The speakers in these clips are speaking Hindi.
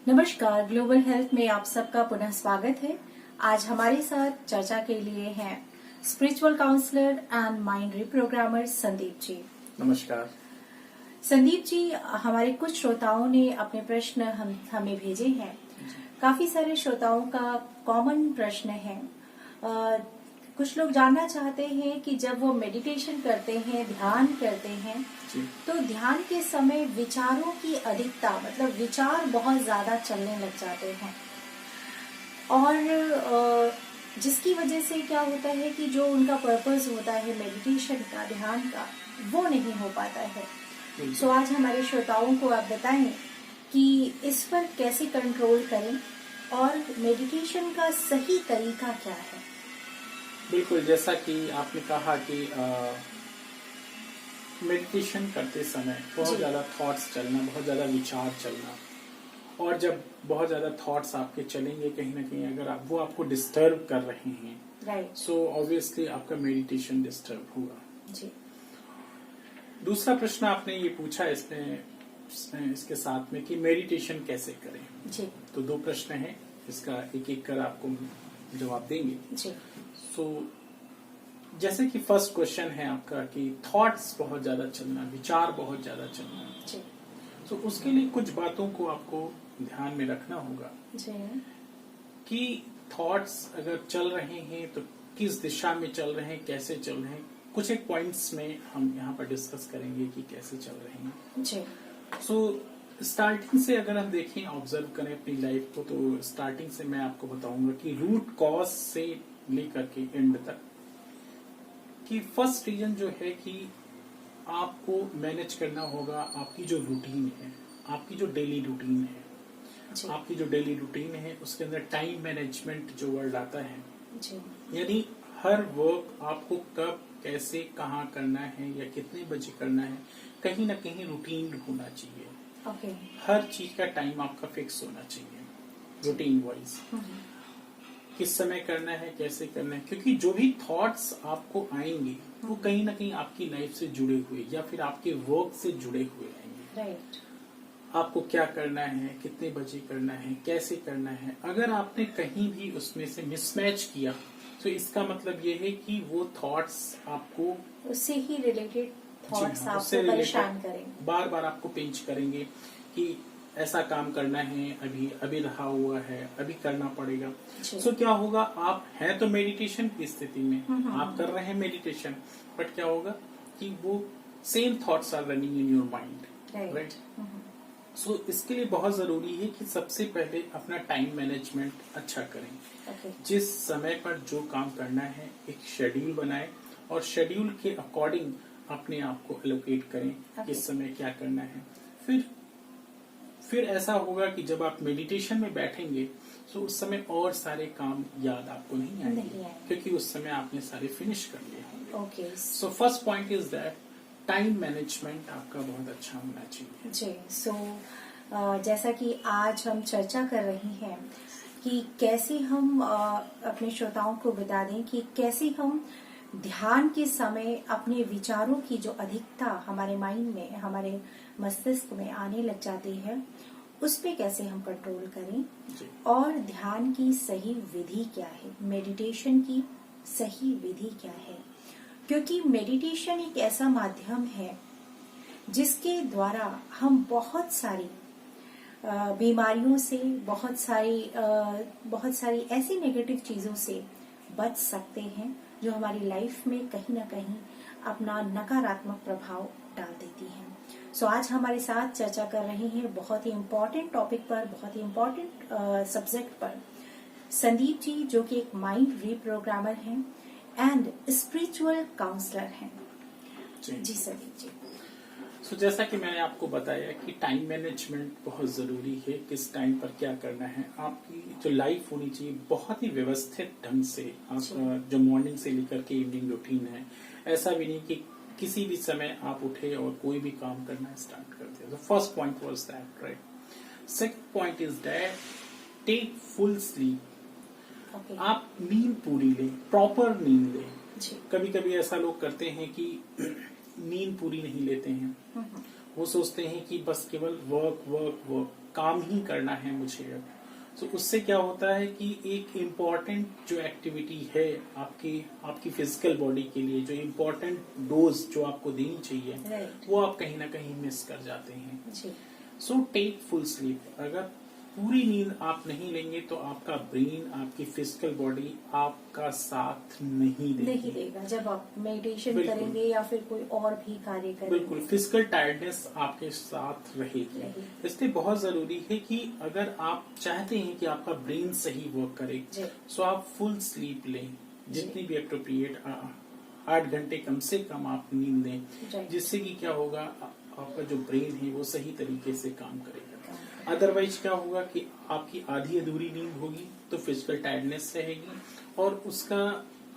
नमस्कार, ग्लोबल हेल्थ में आप सबका पुनः स्वागत है। आज हमारे साथ चर्चा के लिए हैं spiritual counsellor and mind reprogrammer Sandeep ji. नमस्कार संदीप जी, हमारे कुछ श्रोताओं ने अपने प्रश्न हमें भेजे हैं। काफी सारे श्रोताओं का कॉमन प्रश्न है। कुछ लोग जानना चाहते हैं कि जब वो मेडिटेशन करते हैं, ध्यान करते हैं, तो ध्यान के समय विचारों की अधिकता, मतलब विचार बहुत ज्यादा चलने लग जाते हैं और जिसकी वजह से क्या होता है कि जो उनका पर्पस होता है मेडिटेशन का, ध्यान का, वो नहीं हो पाता है। सो आज हमारे श्रोताओं को आप बताएं कि इस पर कैसे कंट्रोल करें और मेडिटेशन का सही तरीका क्या है। बिल्कुल, जैसा कि आपने कहा कि मेडिटेशन करते समय बहुत ज़्यादा थॉट्स चलना, बहुत ज़्यादा विचार चलना, और जब बहुत ज़्यादा थॉट्स आपके चलेंगे कहीं ना कहीं, अगर वो आपको डिस्टर्ब कर रहे हैं, सो ऑब्वियसली आपका मेडिटेशन डिस्टर्ब होगा। जी। दूसरा प्रश्न आपने ये पूछा इसके साथ में कि मेडिटेशन कैसे करें। जी। तो दो प्रश्न हैं, इसका एक एक कर आपको जवाब देंगे। जी। सो जैसे कि फर्स्ट क्वेश्चन है आपका कि थॉट्स बहुत ज्यादा चलना, विचार बहुत ज्यादा चलना, तो उसके लिए कुछ बातों को आपको ध्यान में रखना होगा कि थॉट्स अगर चल रहे हैं तो किस दिशा में चल रहे हैं, कैसे चल रहे हैं। कुछ एक पॉइंट्स में हम यहाँ पर डिस्कस करेंगे कि कैसे चल रहे हैं। सो स्टार्टिंग से अगर हम देखें, ऑब्जर्व करें अपनी लाइफ को, तो स्टार्टिंग से मैं आपको बताऊंगा कि रूट कॉज से लेकर के एंड तक कि फर्स्ट रीजन जो है कि आपको मैनेज करना होगा आपकी जो रूटीन है, आपकी जो डेली रूटीन है। आपकी जो डेली रूटीन है उसके अंदर टाइम मैनेजमेंट जो वर्ड आता है, यानी हर वर्क आपको कब, कैसे, कहाँ करना है या कितने बजे करना है, कहीं ना कहीं रूटीन होना चाहिए। हर चीज का टाइम आपका फिक्स होना चाहिए, रूटीन वाइज, किस समय करना है, कैसे करना है। क्योंकि जो भी थॉट्स आपको आएंगे वो कहीं ना कहीं आपकी लाइफ से जुड़े हुए या फिर आपके वर्क से जुड़े हुए आएंगे। आपको क्या करना है, कितने बजे करना है, कैसे करना है। अगर आपने कहीं भी उसमें से मिसमैच किया तो इसका मतलब ये है कि वो थॉट्स आपको उससे ही रिलेटेड थॉट्स आपको परेशान करेंगे, बार बार आपको पिंच करेंगे कि ऐसा काम करना है, अभी रहा हुआ है, अभी करना पड़ेगा। सो क्या होगा, आप हैं तो मेडिटेशन की स्थिति में, आप कर रहे हैं मेडिटेशन, बट क्या होगा कि वो same thoughts are running in your mind, right. So इसके लिए बहुत जरूरी है कि सबसे पहले अपना टाइम मैनेजमेंट अच्छा करें। जिस समय पर जो काम करना है एक शेड्यूल बनाएं और शेड्यूल के अकॉर्डिंग अपने आप को एलोकेट करें, किस समय क्या करना है। फिर ऐसा होगा कि जब आप मेडिटेशन में बैठेंगे तो उस समय और सारे काम याद आपको नहीं आएंगे, क्योंकि उस समय आपने सारे फिनिश कर लिए होंगे। So first point is that time management आपका बहुत अच्छा होना चाहिए। जी। सो जैसा कि आज हम चर्चा कर रहे हैं कि कैसे हम अपने श्रोताओं को बता दें कि कैसे हम ध्यान के समय अपने विचारों की जो अधिकता हमारे माइंड में, हमारे मस्तिष्क में आने लग जाती है, उस पे कैसे हम कंट्रोल करें, और ध्यान की सही विधि क्या है, मेडिटेशन की सही विधि क्या है। क्योंकि मेडिटेशन एक ऐसा माध्यम है जिसके द्वारा हम बहुत सारी बीमारियों से, बहुत सारी ऐसी नेगेटिव चीजों से बच सकते हैं जो हमारी लाइफ में कहीं ना कहीं अपना नकारात्मक प्रभाव डाल देती हैं। सो आज हमारे साथ चर्चा कर रहे हैं बहुत ही इम्पोर्टेंट टॉपिक पर, बहुत ही इम्पोर्टेंट सब्जेक्ट पर संदीप जी, जो कि एक माइंड रीप्रोग्रामर हैं एंड स्पिरिचुअल काउंसलर हैं। जी संदीप जी। सो जैसा कि मैंने आपको बताया कि टाइम मैनेजमेंट बहुत जरूरी है, किस टाइम पर क्या करना है। आपकी जो लाइफ होनी चाहिए बहुत ही व्यवस्थित ढंग से, आपका जो मॉर्निंग से लेकर के इवनिंग रूटीन है, ऐसा भी नहीं कि किसी भी समय आप उठे और कोई भी काम करना स्टार्ट कर दिया। First point was that, right. Second point is that take full sleep. आप नींद पूरी लें, प्रॉपर नींद लें। कभी कभी ऐसा लोग करते हैं कि नींद पूरी नहीं लेते हैं, वो सोचते हैं कि बस केवल वर्क वर्क वर्क, काम ही करना है मुझे अब। तो उससे क्या होता है कि एक इम्पॉर्टेंट जो एक्टिविटी है आपकी फिजिकल बॉडी के लिए, जो इम्पोर्टेंट डोज जो आपको देनी चाहिए, वो आप कहीं ना कहीं मिस कर जाते हैं। So take full sleep. अगर पूरी नींद आप नहीं लेंगे तो आपका ब्रेन, आपकी फिजिकल बॉडी आपका साथ नहीं देगा जब आप मेडिटेशन करेंगे या फिर कोई और भी कार्य करेंगे। बिल्कुल, फिजिकल टायर्डनेस आपके साथ रहेगी। इसलिए बहुत जरूरी है कि अगर आप चाहते हैं कि आपका ब्रेन सही वर्क करे, सो आप फुल स्लीप लें, जितनी भी अप्रोप्रिएट 8 घंटे कम से कम आप नींद लें, जिससे कि क्या होगा, आपका जो ब्रेन है वो सही तरीके से काम करेगा। अदरवाइज क्या होगा कि आपकी आधी अधूरी नींद होगी तो फिजिकल टायर्डनेस रहेगी और उसका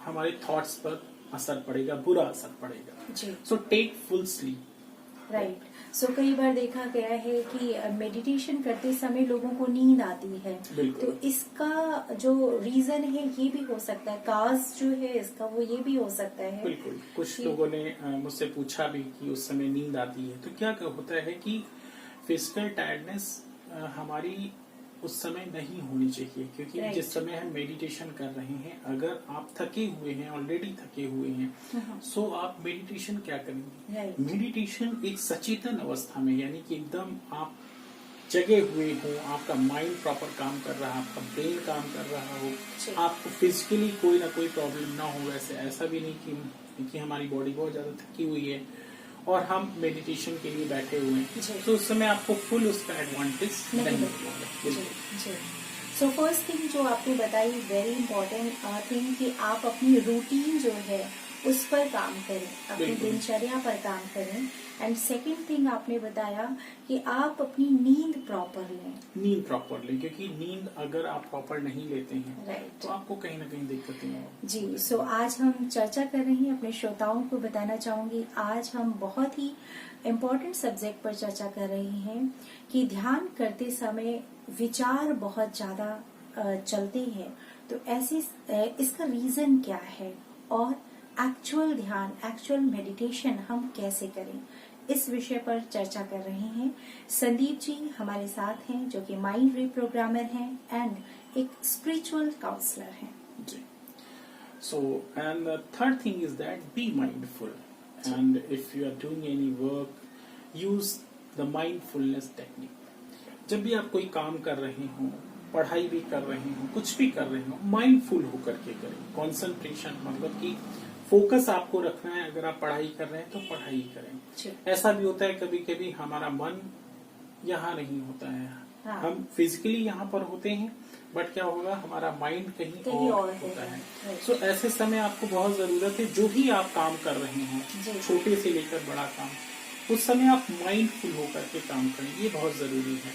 हमारे थॉट्स पर असर पड़ेगा, बुरा असर पड़ेगा। So take full sleep. Right. So कई बार देखा गया है कि मेडिटेशन करते समय लोगों को नींद आती है, तो इसका जो रीजन है ये भी हो सकता है, काज जो है इसका वो ये भी हो सकता है। बिल्कुल, कुछ लोगों ने मुझसे पूछा भी कि उस समय नींद आती है, तो क्या होता है कि फिजिकल टायर्डनेस हमारी उस समय नहीं होनी चाहिए, क्योंकि जिस समय हम मेडिटेशन कर रहे हैं, अगर आप थके हुए हैं, ऑलरेडी थके हुए हैं, सो आप मेडिटेशन क्या करेंगे? मेडिटेशन एक सचेतन अवस्था में, यानी कि एकदम आप जगे हुए हो, आपका माइंड प्रॉपर काम कर रहा है, आपका ब्रेन काम कर रहा हो, आपको फिजिकली कोई ना कोई प्रॉब्लम ना हो। वैसे ऐसा भी नहीं कि हमारी बॉडी बहुत ज्यादा थकी हुई है और हम मेडिटेशन के लिए बैठे हुए हैं, तो उस समय आपको फुल उसका एडवांटेज नहीं मिलेगा। सो फर्स्ट थिंग जो आपने बताई, वेरी इंपॉर्टेंट थिंग, कि आप अपनी रूटीन जो है उस पर काम करें, अपनी दिनचर्या पर काम करें। एंड सेकंड थिंग आपने बताया कि आप अपनी नींद प्रॉपर लें, क्योंकि नींद अगर आप प्रॉपर नहीं लेते हैं तो आपको कहीं ना कहीं दिक्कतें होंगी। जी। सो आज हम चर्चा कर रहे हैं, अपने श्रोताओं को बताना चाहूंगी, आज हम बहुत ही इम्पोर्टेंट सब्जेक्ट पर चर्चा कर रहे हैं कि ध्यान करते समय विचार बहुत ज्यादा चलते हैं, तो ऐसे इसका रीजन क्या है और एक्चुअल ध्यान, एक्चुअल मेडिटेशन हम कैसे करें, इस विषय पर चर्चा कर रहे हैं। संदीप जी हमारे साथ हैं, जो कि माइंड रीप्रोग्रामर हैं एंड एक स्पिरिचुअल काउंसलर हैं। जी। So, and the third thing is that be mindful, and if you are doing any work, use the mindfulness technique. जब भी आप कोई काम कर रहे हो, पढ़ाई भी कर रहे हो, कुछ भी कर रहे हो, माइंडफुल होकर के करें। कंसंट्रेशन मतलब कि फोकस आपको रखना है। अगर आप पढ़ाई कर रहे हैं तो पढ़ाई करें। ऐसा भी होता है कभी कभी हमारा मन यहाँ नहीं होता है, हम फिजिकली यहाँ पर होते हैं, बट क्या होगा, हमारा माइंड कहीं और होता है। सो ऐसे समय आपको बहुत जरूरत है, जो भी आप काम कर रहे हैं, छोटे से लेकर बड़ा काम, उस समय आप माइंडफुल होकर के काम करें, ये बहुत जरूरी है।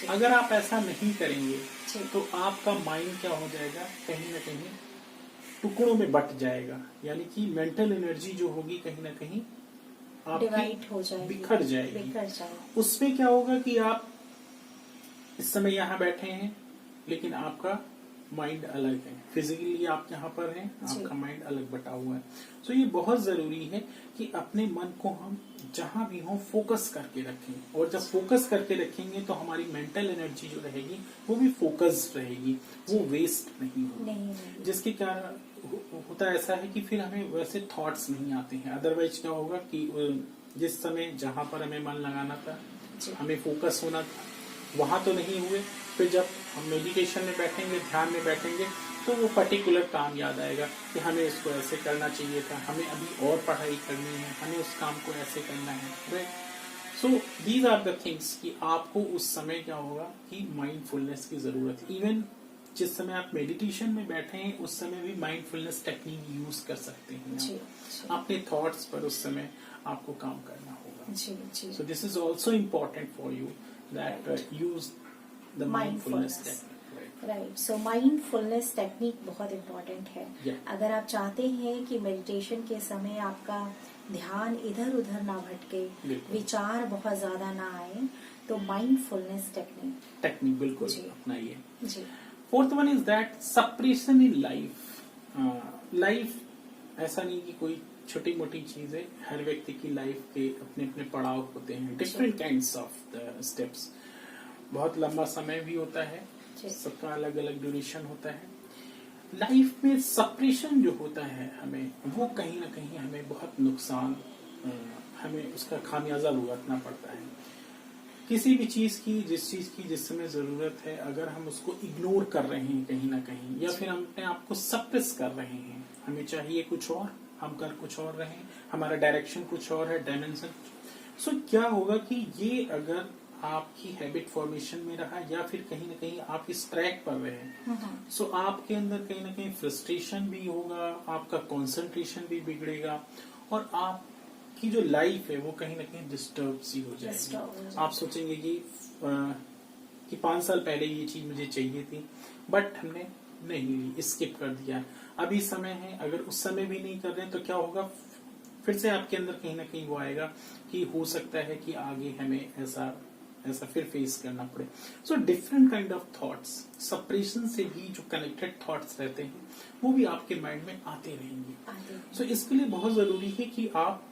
अगर आप ऐसा नहीं करेंगे तो आपका माइंड क्या हो जाएगा, कहीं ना कहीं टुकड़ों में बट जाएगा, यानी कि मेंटल एनर्जी जो होगी कहीं ना कहीं आपकी बिखर जाएगी। उसमें क्या होगा कि आप इस समय यहाँ बैठे हैं, लेकिन आपका माइंड अलग है, फिजिकली आप यहाँ पर हैं, आपका माइंड अलग बटा हुआ है। तो ये बहुत जरूरी है कि अपने मन को हम जहाँ भी हो फोकस करके रखें, और जब फोकस करके रखेंगे तो हमारी मेंटल एनर्जी जो रहेगी वो भी फोकस्ड रहेगी, वो वेस्ट नहीं होगी। जिसके कारण होता ऐसा है कि फिर हमें वैसे थॉट्स नहीं आते हैं। अदरवाइज क्या होगा कि जिस समय जहाँ पर हमें मन लगाना था, हमें फोकस होना था, वहां तो नहीं हुए, फिर जब हम मेडिटेशन में बैठेंगे, ध्यान में बैठेंगे, तो वो पर्टिकुलर काम याद आएगा कि हमें इसको ऐसे करना चाहिए था, हमें अभी और पढ़ाई करनी है, हमें उस काम को ऐसे करना है। Right. So these are the things कि आपको उस समय क्या होगा कि माइंडफुलनेस की जरूरत है। इवन जिस समय आप मेडिटेशन में बैठे हैं उस समय भी माइंडफुलनेस टेक्निक यूज कर सकते हैं। अपने थॉट्स पर उस समय आपको काम करना होगा। So this is also important for you that use the mindfulness technique. Right. So mindfulness technique बहुत इम्पोर्टेंट है। अगर आप चाहते हैं कि मेडिटेशन के समय आपका ध्यान इधर उधर ना भटके, विचार बहुत ज्यादा ना आए, तो माइंडफुलनेस टेक्निक बिल्कुल अपनाइए। Fourth one is that suppression in life. Life ऐसा नहीं कि कोई छोटी मोटी चीज है, हर व्यक्ति की लाइफ के अपने अपने पड़ाव होते हैं, different kinds of the steps. बहुत लंबा समय भी होता है, सबका अलग अलग ड्यूरेशन होता है। लाइफ में सप्रेशन जो होता है हमें, वो कहीं ना कहीं हमें बहुत नुकसान, हमें उसका खामियाजा भुगतना पड़ता है। किसी भी चीज की, जिस समय जरूरत है, अगर हम उसको इग्नोर कर रहे हैं कहीं ना कहीं, या फिर हम अपने आप को सप्रेस कर रहे हैं, हमें चाहिए कुछ और, हम कर कुछ और रहे हैं, हमारा डायरेक्शन कुछ और है, डायमेंशन। सो क्या होगा कि ये अगर आपकी हैबिट फॉर्मेशन में रहा, या फिर कहीं ना कहीं आप इस ट्रैक पर रहे हैं, सो आपके अंदर कहीं ना कहीं फ्रस्ट्रेशन भी होगा, आपका कंसंट्रेशन भी बिगड़ेगा, और आपकी जो लाइफ है वो कहीं ना कहीं डिस्टर्ब सी हो जाएगी। आप सोचेंगे कि 5 साल पहले ये चीज मुझे चाहिए थी, बट हमने नहीं ली, स्किप कर दिया। अभी समय है, अगर उस समय भी नहीं कर रहे हैं तो क्या होगा, फिर से आपके अंदर कहीं ना कहीं वो आएगा कि हो सकता है कि आगे हमें ऐसा फिर फेस करना पड़े। So different kind of thoughts, suppression से भी जो कनेक्टेड थॉट्स रहते हैं वो भी आपके माइंड में आते रहेंगे। सो इसके लिए बहुत जरूरी है कि आप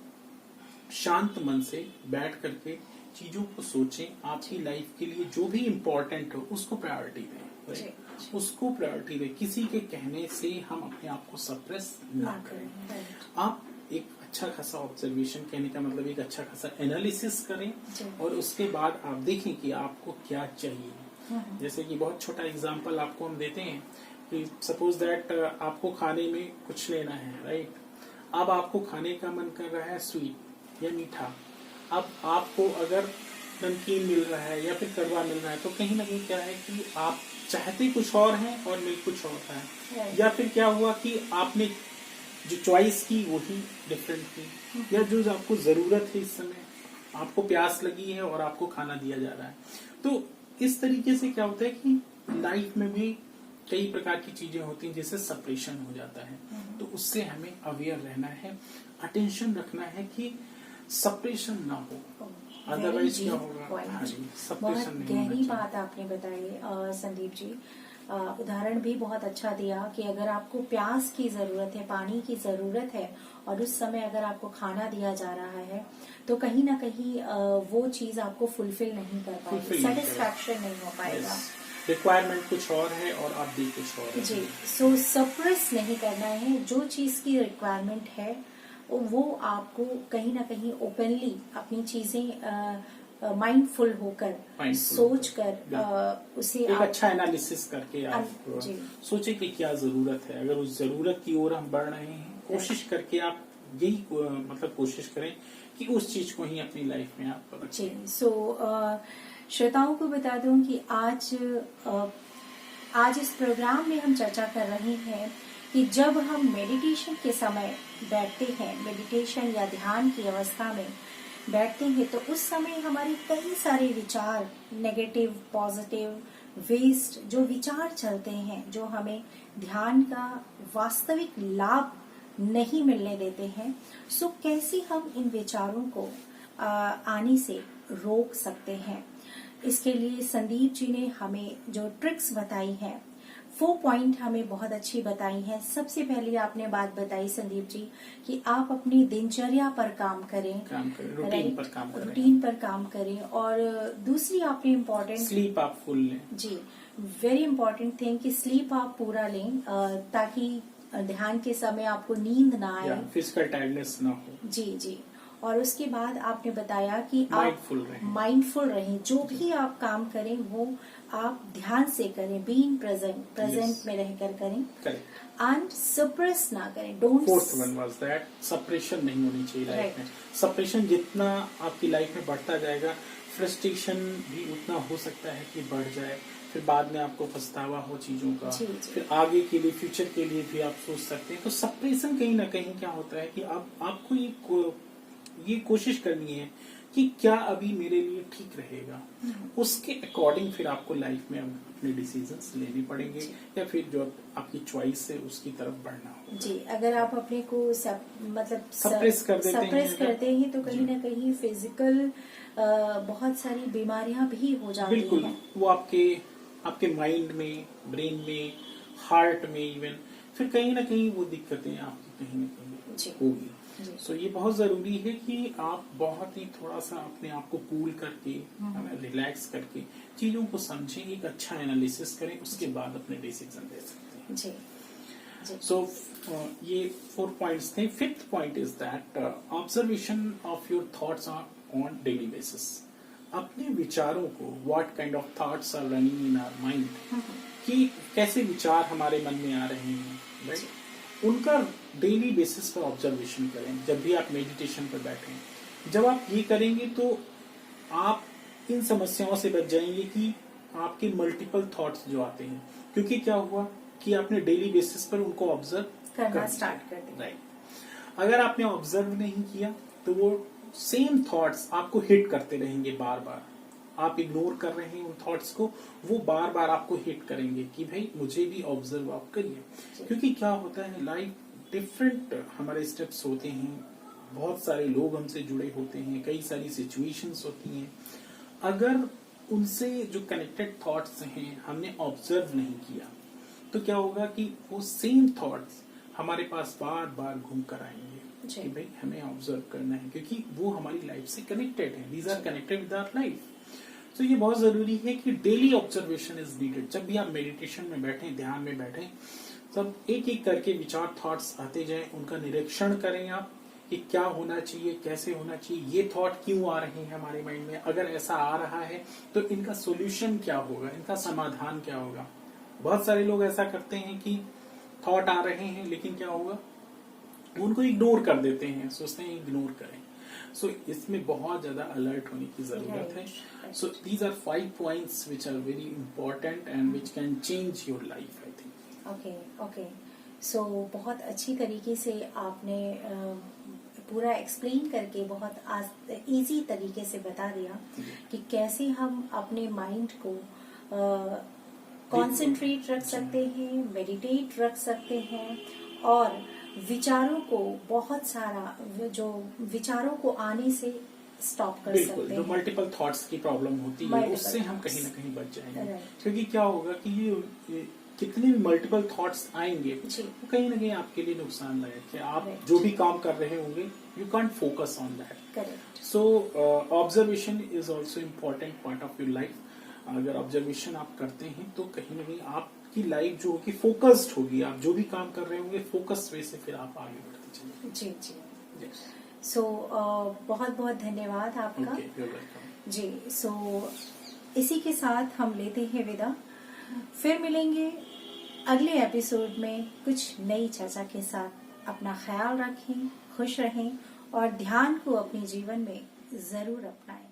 शांत मन से बैठ करके चीजों को सोचें, आपकी लाइफ के लिए जो भी इम्पोर्टेंट हो उसको प्रायोरिटी दें, उसको प्रायोरिटी दें। किसी के कहने से हम अपने आप को सप्रेस ना करें। आप एक अच्छा खासा ऑब्जर्वेशन, कहने का मतलब एक अच्छा खासा एनालिसिस करें, और उसके बाद आप देखें कि आपको क्या चाहिए। जैसे कि बहुत छोटा एग्जांपल आपको हम देते हैं कि सपोज दैट आपको खाने में कुछ लेना है, राइट। अब आपको खाने का मन कर रहा है स्वीट या मीठा। अब आपको अगर नमकीन मिल रहा है या फिर कड़वा मिल रहा है, तो कहीं ना कहीं क्या है कि आप चाहते कुछ और हैं और मिल कुछ और है। या फिर क्या हुआ कि आपने जो चॉइस की वही डिफरेंट थी, या जो आपको जरूरत है इस समय, आपको प्यास लगी है और आपको खाना दिया जा रहा है। तो इस तरीके से क्या होता है कि लाइफ में भी कई प्रकार की चीजें होती हैं जिससे सप्रेशन हो जाता है। तो उससे हमें अवेयर रहना है, अटेंशन रखना है कि सप्रेशन ना हो, अदरवाइज क्या होगा। बहुत गहरी बात आपने बताई संदीप जी। उदाहरण भी बहुत अच्छा दिया कि अगर आपको प्यास की जरूरत है, पानी की जरूरत है, और उस समय अगर आपको खाना दिया जा रहा है, तो कहीं ना कहीं वो चीज आपको फुलफिल नहीं कर पाएगी, सेटिस्फैक्शन नहीं हो पाएगा। रिक्वायरमेंट कुछ और है और आप भी कुछ और है। जी, सो सप्रेस नहीं करना है। जो चीज की रिक्वायरमेंट है वो आपको कहीं ना कहीं ओपनली अपनी चीजें माइंडफुल होकर सोच कर उसे एक अच्छा एनालिसिस करके आप सोचे कि क्या जरूरत है। अगर उस जरूरत की ओर हम बढ़ रहे हैं, कोशिश करके आप यही मतलब कोशिश करें कि उस चीज को ही अपनी लाइफ में आप रखें। जी, सो श्रोताओं को बता दूं कि आज इस प्रोग्राम में हम चर्चा कर रहे हैं कि जब हम मेडिटेशन के समय बैठते हैं, मेडिटेशन या ध्यान की अवस्था में बैठते हैं, तो उस समय हमारे कई सारे विचार, नेगेटिव, पॉजिटिव, वेस्ट जो विचार चलते हैं, जो हमें ध्यान का वास्तविक लाभ नहीं मिलने देते हैं। सो कैसे हम इन विचारों को आने से रोक सकते हैं, इसके लिए संदीप जी ने हमें जो ट्रिक्स बताई हैं, 4 पॉइंट हमें बहुत अच्छी बताई हैं। सबसे पहले आपने बात बताई संदीप जी कि आप अपनी दिनचर्या पर काम करें, रूटीन पर काम करें, और दूसरी आपने इम्पोर्टेंट स्लीप आप फुल लें। जी, वेरी इंपॉर्टेंट थिंग कि स्लीप आप पूरा लें, ताकि ध्यान के समय आपको नींद ना आए, फिजिकल टायर्डनेस ना हो। जी जी। और उसके बाद आपने बताया कि आप माइंडफुल रहें, जो भी आप काम करें वो आप ध्यान से करें, बीइंग प्रेजेंट में रहकर करें, एंड सप्रेस ना करें। Don't. Fourth one was that suppression नहीं होनी चाहिए लाइफ में। सप्रेशन जितना आपकी लाइफ में बढ़ता जाएगा, फ्रस्ट्रेशन भी उतना हो सकता है कि बढ़ जाए, फिर बाद में आपको पछतावा हो चीजों का। फिर आगे के लिए, फ्यूचर के लिए भी आप सोच सकते हैं। तो सप्रेशन कहीं ना कहीं क्या होता है कि आपको ये कोशिश करनी है कि क्या अभी मेरे लिए ठीक रहेगा, उसके अकॉर्डिंग फिर आपको लाइफ में अपने डिसीजंस लेने पड़ेंगे, या फिर जो आपकी चॉइस है उसकी तरफ बढ़ना होगा। जी, अगर आप अपने को सप्रेस करते हैं तो कहीं ना कहीं फिजिकल बहुत सारी बीमारियां भी हो जाती हैं। बिल्कुल, वो आपके माइंड में, ब्रेन में, हार्ट में इवन, फिर कहीं ना कहीं वो दिक्कतें आपकी कहीं ना कहीं होगी। सो ये बहुत जरूरी है कि आप बहुत ही थोड़ा सा अपने आप को कूल करके, रिलैक्स करके चीजों को समझें, एक अच्छा एनालिसिस करें, उसके बाद अपने डिसीजन ले सकते हैं। जी। सो ये 4 पॉइंट्स थे। 5th point is that observation of your thoughts on daily basis. अपने विचारों को, what kind of thoughts are running in our mind, कि कैसे विचार हमारे मन में आ रहे हैं, राइट, उनका डेली बेसिस पर ऑब्जर्वेशन करें। जब भी आप मेडिटेशन पर बैठें, जब आप ये करेंगे तो आप इन समस्याओं से बच जाएंगे कि आपके मल्टीपल थॉट्स जो आते हैं, क्योंकि क्या हुआ कि आपने डेली बेसिस पर उनको ऑब्जर्व करना स्टार्ट कर दिया, राइट। अगर आपने ऑब्जर्व नहीं किया तो वो सेम थॉट्स आपको हिट करते रहेंगे बार बार। आप इग्नोर कर रहे हैं उन थॉट्स को, वो बार बार आपको हिट करेंगे कि भाई मुझे भी ऑब्जर्व आप करिए। क्योंकि क्या होता है, लाइफ डिफरेंट हमारे स्टेप्स होते हैं, बहुत सारे लोग हमसे जुड़े होते हैं, कई सारी सिचुएशंस होती हैं। अगर उनसे जो कनेक्टेड थॉट्स हैं हमने ऑब्जर्व नहीं किया तो क्या होगा कि वो सेम थॉट्स हमारे पास बार बार घूम कर आएंगे कि भाई हमें ऑब्जर्व करना है, क्योंकि वो हमारी लाइफ से कनेक्टेड है। These are connected with our life. तो ये बहुत जरूरी है कि डेली ऑब्जर्वेशन इज नीडेड। जब भी आप मेडिटेशन में बैठें, ध्यान में बैठें, सब एक एक करके विचार, थॉट्स आते जाएं, उनका निरीक्षण करें आप कि क्या होना चाहिए, कैसे होना चाहिए, ये थॉट क्यों आ रहे हैं हमारे माइंड में, अगर ऐसा आ रहा है तो इनका सोल्यूशन क्या होगा, इनका समाधान क्या होगा। बहुत सारे लोग ऐसा करते हैं कि थॉट आ रहे हैं लेकिन क्या होगा, उनको इग्नोर कर देते हैं, सोचते हैं इग्नोर करें। सो इसमें बहुत ज्यादा अलर्ट होने की जरूरत है। So these are 5 points which are very important and which can change your life, I think. Okay. So बहुत अच्छी तरीके से आपने पूरा एक्सप्लेन करके बहुत इजी तरीके से बता दिया कि कैसे हम अपने माइंड को कंसंट्रेट रख सकते हैं, मेडिटेट रख सकते हैं, और विचारों को, बहुत सारा जो विचारों को आने से स्टॉप कर सकते हैं। जो मल्टीपल थॉट्स की प्रॉब्लम होती है उससे हम कहीं ना कहीं बच जाएंगे। क्योंकि क्या होगा कि ये कितने भी मल्टीपल थॉट्स आएंगे वो कहीं ना कहीं आपके लिए नुकसानदायक है। आप जो भी काम कर रहे होंगे you can't focus on that. So observation is also important part of your life. अगर ऑब्जर्वेशन आप करते हैं तो कहीं ना कहीं आपकी लाइफ जो होगी फोकस्ड होगी। आप जो भी काम कर रहे होंगे फोकस वे से फिर आप आगे बढ़ते चलेंगे। जी। सो बहुत बहुत धन्यवाद आपका। जी। सो इसी के साथ हम लेते हैं विदा। फिर मिलेंगे अगले एपिसोड में कुछ नई चर्चा के साथ। अपना ख्याल रखें, खुश रहें और ध्यान को अपने जीवन में जरूर अपनाएं।